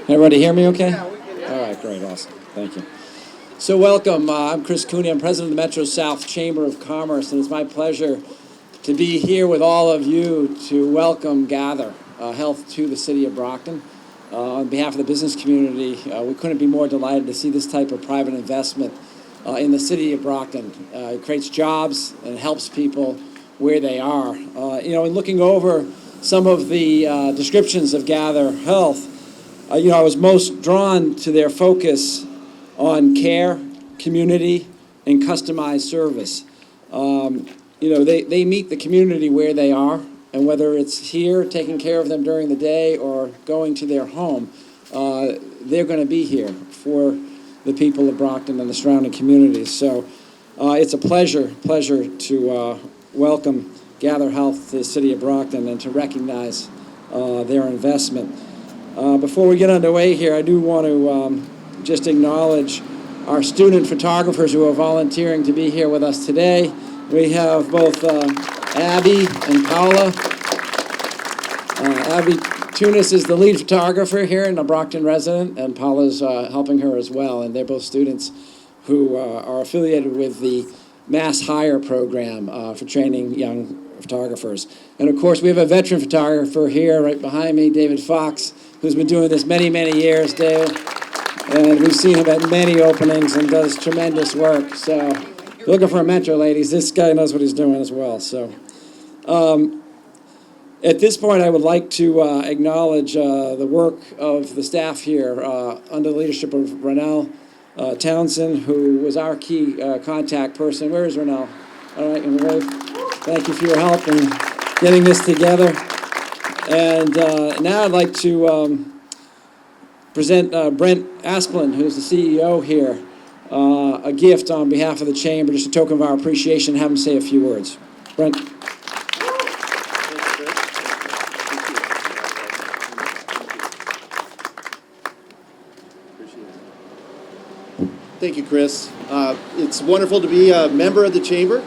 Everybody hear me okay? Yeah, we can hear you. All right, great, awesome. Thank you. So welcome. I'm Chris Cooney. I'm president of the Metro South Chamber of Commerce, and it's my pleasure to be here with all of you to welcome Gather Health to the city of Brockton. On behalf of the business community, we couldn't be more delighted to see this type of private investment in the city of Brockton. It creates jobs and helps people where they are. In looking over some of the descriptions of Gather Health, I was most drawn to their focus on care, community, and customized service. They meet the community where they are, and whether it's here taking care of them during the day or going to their home, they're going to be here for the people of Brockton and the surrounding communities. So it's a pleasure to welcome Gather Health to the city of Brockton and to recognize their investment. Before we get underway here, I do want to just acknowledge our student photographers who are volunteering to be here with us today. We have both Abby and Paula. Abby Tunis is the lead photographer here and a Brockton resident, and Paula's helping her as well. And they're both students who are affiliated with the Mass Hire program for training young photographers. And of course, we have a veteran photographer here right behind me, David Fox, who's been doing this many, many years, Dave. And we've seen him at many openings and does tremendous work. So if you're looking for a mentor, ladies, this guy knows what he's doing as well. So at this point, I would like to acknowledge the work of the staff here under the leadership of Renell Townsend, who was our key contact person. Where is Renell? All right, and wave. Thank you for your help in getting this together. And now I'd like to present Brent Asplin, who's the CEO here, a gift on behalf of the Chamber, just a token of our appreciation, have him say a few words. Brent. Thank you, Chris. It's wonderful to be a member of the Chamber,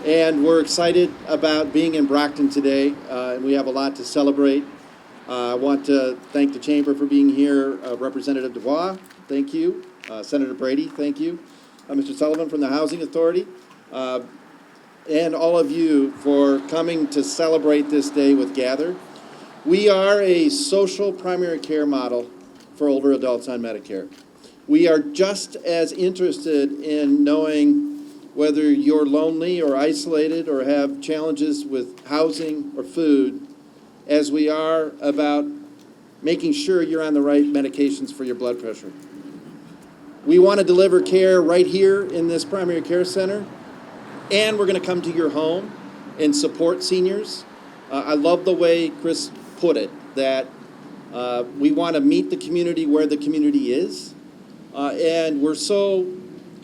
and we're excited about being in Brockton today, and we have a lot to celebrate. I want to thank the Chamber for being here. Representative Dubois, thank you. Senator Brady, thank you. Mr. Sullivan from the Housing Authority, and all of you for coming to celebrate this day with Gather. We are a social primary care model for older adults on Medicare. We are just as interested in knowing whether you're lonely or isolated or have challenges with housing or food as we are about making sure you're on the right medications for your blood pressure. We want to deliver care right here in this primary care center, and we're going to come to your home and support seniors. I love the way Chris put it, that we want to meet the community where the community is. And we're so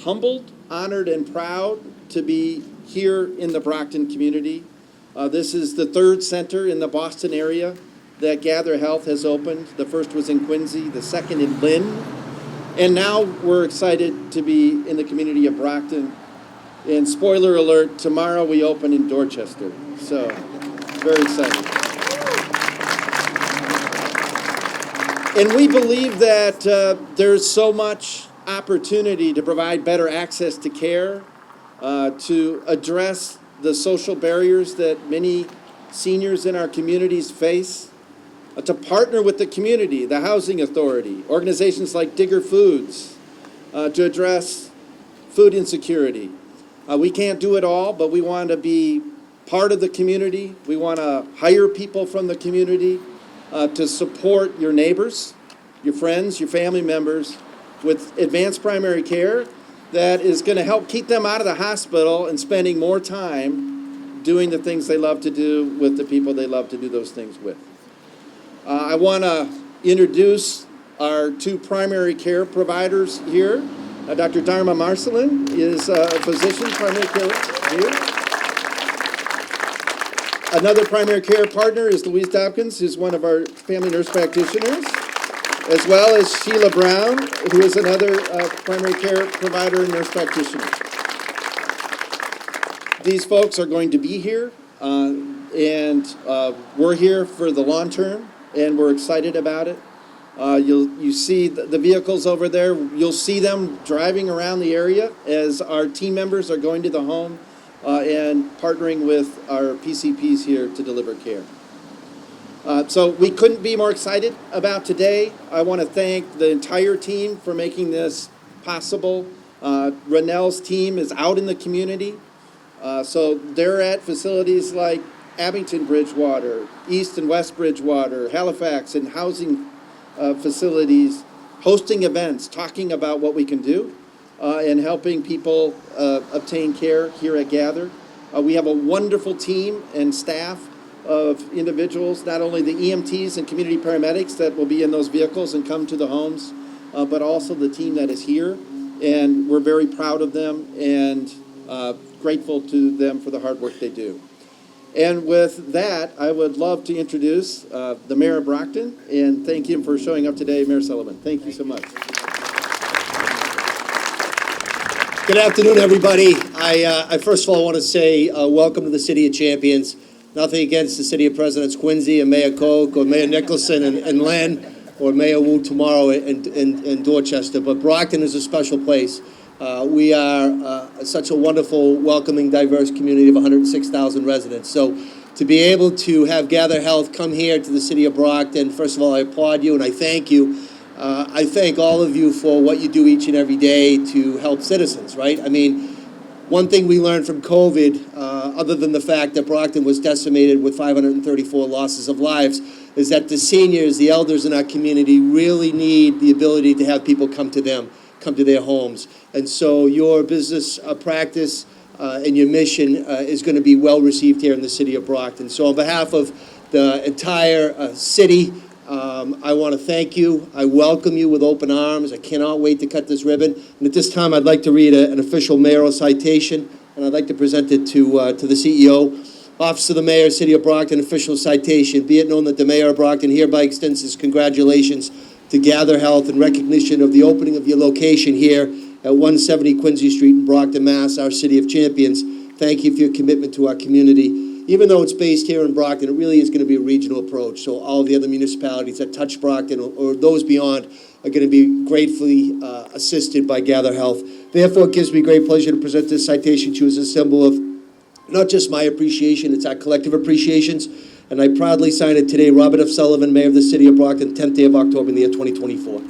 humbled, honored, and proud to be here in the Brockton community. This is the third center in the Boston area that Gather Health has opened. The first was in Quincy, the second in Lynn. And now we're excited to be in the community of Brockton. And spoiler alert, tomorrow we open in Dorchester. So, very excited. And we believe that there's so much opportunity to provide better access to care, to address the social barriers that many seniors in our communities face, to partner with the community, the Housing Authority, organizations like Digger Foods, to address food insecurity. We can't do it all, but we want to be part of the community. We want to hire people from the community to support your neighbors, your friends, your family members with advanced primary care that is going to help keep them out of the hospital and spending more time doing the things they love to do with the people they love to do those things with. I want to introduce our two primary care providers here. Dr. Dharma Marcelin is a physician, primary care here. Another primary care partner is Louise Tompkins, who's one of our family nurse practitioners, as well as Sheila Brown, who is another primary care provider and nurse practitioner. These folks are going to be here, and we're here for the long term, and we're excited about it. You see the vehicles over there. You'll see them driving around the area as our team members are going to the home and partnering with our PCPs here to deliver care. So we couldn't be more excited about today. I want to thank the entire team for making this possible. Renell's team is out in the community. So they're at facilities like Abington Bridgewater, East and West Bridgewater, Halifax, and housing facilities, hosting events, talking about what we can do, and helping people obtain care here at Gather. We have a wonderful team and staff of individuals, not only the EMTs and community paramedics that will be in those vehicles and come to the homes, but also the team that is here. And we're very proud of them and grateful to them for the hard work they do. And with that, I would love to introduce the Mayor of Brockton and thank him for showing up today, Mayor Sullivan. Thank you so much. Good afternoon, everybody. I first of all want to say welcome to the City of Champions. Nothing against the City of Presidents Quincy and Mayor Koch or Mayor Nicholson and Lynn or Mayor Wu tomorrow in Dorchester, but Brockton is a special place. We are such a wonderful, welcoming, diverse community of 106,000 residents. So to be able to have Gather Health come here to the City of Brockton, first of all, I applaud you and I thank you. I thank all of you for what you do each and every day to help citizens, right? I mean, one thing we learned from COVID, other than the fact that Brockton was decimated with 534 losses of lives, is that the seniors, the elders in our community really need the ability to have people come to them, come to their homes. And so your business practice and your mission is going to be well received here in the City of Brockton. So on behalf of the entire city, I want to thank you. I welcome you with open arms. I cannot wait to cut this ribbon. And at this time, I'd like to read an official mayoral citation, and I'd like to present it to the CEO. Office of the Mayor, City of Brockton, official citation. Be it known that the Mayor of Brockton hereby extends his congratulations to Gather Health in recognition of the opening of your location here at 170 Quincy Street in Brockton, Mass., our City of Champions. Thank you for your commitment to our community. Even though it's based here in Brockton, it really is going to be a regional approach. So all the other municipalities that touch Brockton or those beyond are going to be gratefully assisted by Gather Health. Therefore, it gives me great pleasure to present this citation to you as a symbol of not just my appreciation, it's our collective appreciations. And I proudly sign it today, Robert F. Sullivan, Mayor of the City of Brockton, 10th day of October in the year 2024.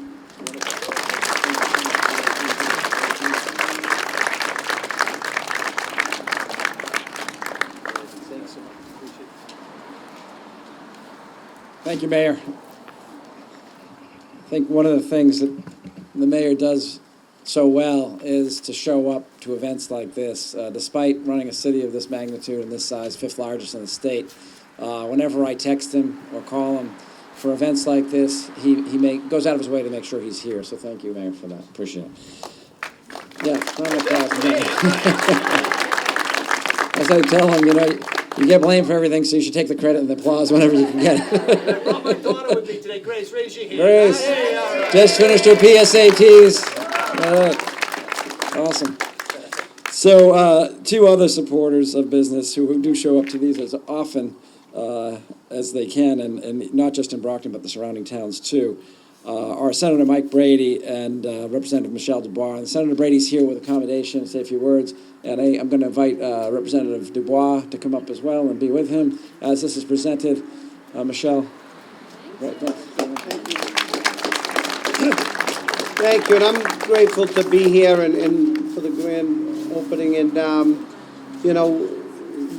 Thank you, Mayor. I think one of the things that the mayor does so well is to show up to events like this. Despite running a city of this magnitude and this size, fifth largest in the state, whenever I text him or call him for events like this, he goes out of his way to make sure he's here. So thank you, Mayor, for that. Appreciate it. Yeah, round of applause, Mayor. As I tell him, you get blamed for everything, so you should take the credit and the applause whenever you can get it. I brought my daughter with me today. Grace, raise your hand. Grace, Hey, just finished her PSATs. All right. Awesome. So, two other supporters of business who do show up to these as often as they can, and not just in Brockton, but the surrounding towns too, are Senator Mike Brady and Representative Michelle Dubois. And Senator Brady's here with accommodation, say a few words, and I'm going to invite Representative Dubois to come up as well and be with him as this is presented. Michelle. Right, Thank you, and I'm grateful to be here and for the grand opening. And,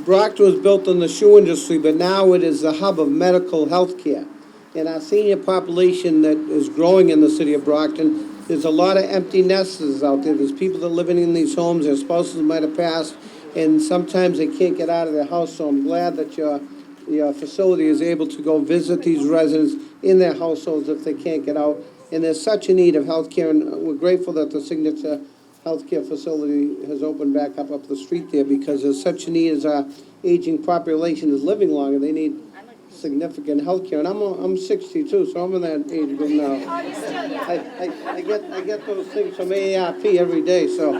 Brockton was built on the shoe industry, but now it is the hub of medical health care. And our senior population that is growing in the city of Brockton, there's a lot of empty nesters out there. There's people that are living in these homes, their spouses might have passed, and sometimes they can't get out of their house. So I'm glad that your facility is able to go visit these residents in their households if they can't get out. And there's such a need of health care, and we're grateful that the Signature Healthcare Facility has opened back up the street there, because there's such a need as our aging population is living longer. They need significant health care. And I'm 62, so I'm in that age group now. Oh, you still, yeah. I get those things from AARP every day, so.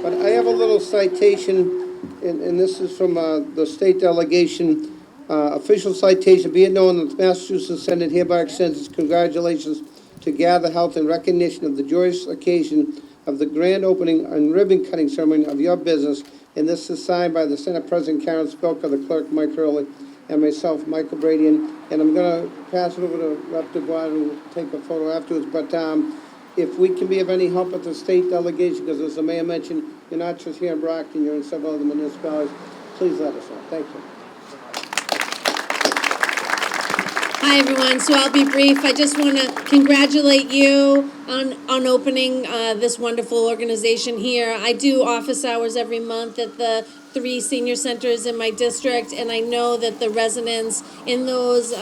But I have a little citation, and this is from the state delegation, official citation. Be it known that the Massachusetts Senate hereby extends its congratulations to gather health in recognition of the joyous occasion of the grand opening and ribbon cutting ceremony of your business. And this is signed by the Senate President Karen Spilka, the clerk Mike Hurley, and myself, Michael Brady. And I'm going to pass it over to Rep. DeGuad, who will take a photo afterwards. But if we can be of any help with the state delegation, because as the mayor mentioned, you're not just here in Brockton, you're in several other municipalities, please let us know. Thank you. Hi, everyone. So I'll be brief. I just want to congratulate you on opening this wonderful organization here. I do office hours every month at the 3 senior centers in my district, and I know that the residents in those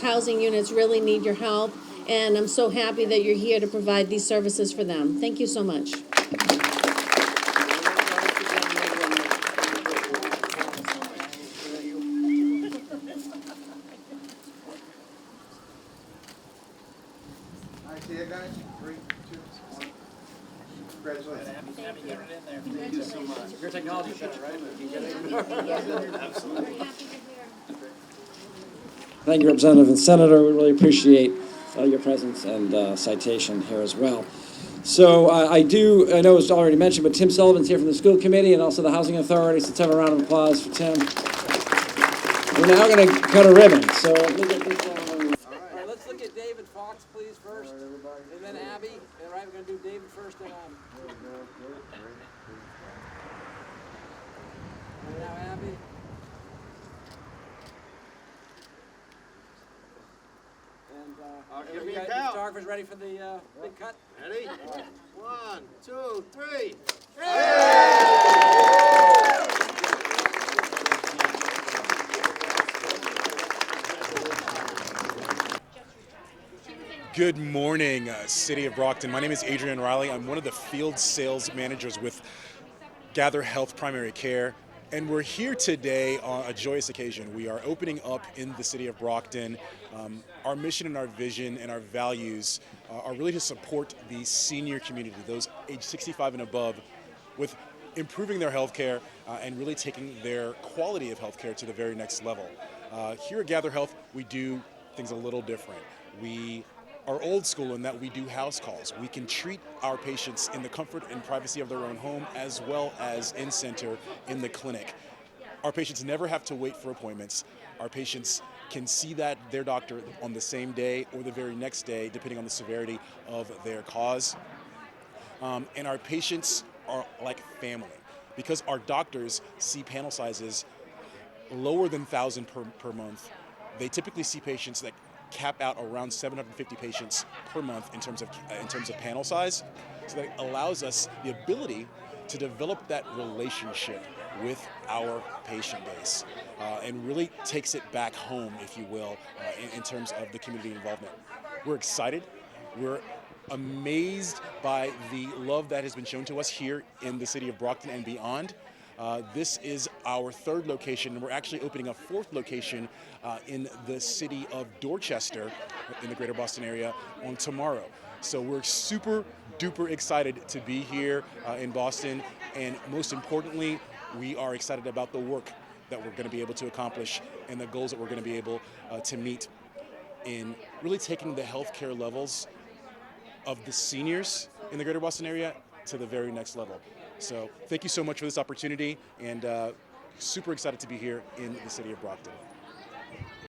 housing units really need your help, and I'm so happy that you're here to provide these services for them. Thank you so much. See you guys. 3, 2, 1. Congratulations. Thank you so much. Your technology center, right? Absolutely. Thank you, Representative and Senator. We really appreciate your presence and citation here as well. So I know it was already mentioned, but Tim Sullivan's here from the school committee and also the Housing Authority. So let's have a round of applause for Tim. We're now going to cut a ribbon. So let me get this down. All right, let's look at David Fox, please, first. All right, everybody. And then Abby. All right, we're going to do David first and and now Abby. And give me a count. Photographers ready for the big cut? Ready? 1, 2, 3. Good morning, City of Brockton. My name is Adrian Riley. I'm one of the field sales managers with Gather Health Primary Care, and we're here today on a joyous occasion. We are opening up in the City of Brockton. Our mission and our vision and our values are really to support the senior community, those age 65 and above, with improving their health care and really taking their quality of health care to the very next level. Here at Gather Health, we do things a little different. We are old school in that we do house calls. We can treat our patients in the comfort and privacy of their own home as well as in-center in the clinic. Our patients never have to wait for appointments. Our patients can see their doctor on the same day or the very next day, depending on the severity of their cause. And our patients are like family because our doctors see panel sizes lower than 1,000 per month. They typically see patients that cap out around 750 patients per month in terms of panel size. So that allows us the ability to develop that relationship with our patient base and really takes it back home, if you will, in terms of the community involvement. We're excited. We're amazed by the love that has been shown to us here in the City of Brockton and beyond. This is our 3rd location, and we're actually opening a 4th location in the city of Dorchester in the greater Boston area on tomorrow. So we're super duper excited to be here in Boston, and most importantly, we are excited about the work that we're going to be able to accomplish and the goals that we're going to be able to meet in really taking the healthcare levels of the seniors in the greater Boston area to the very next level. So thank you so much for this opportunity, and super excited to be here in the City of Brockton.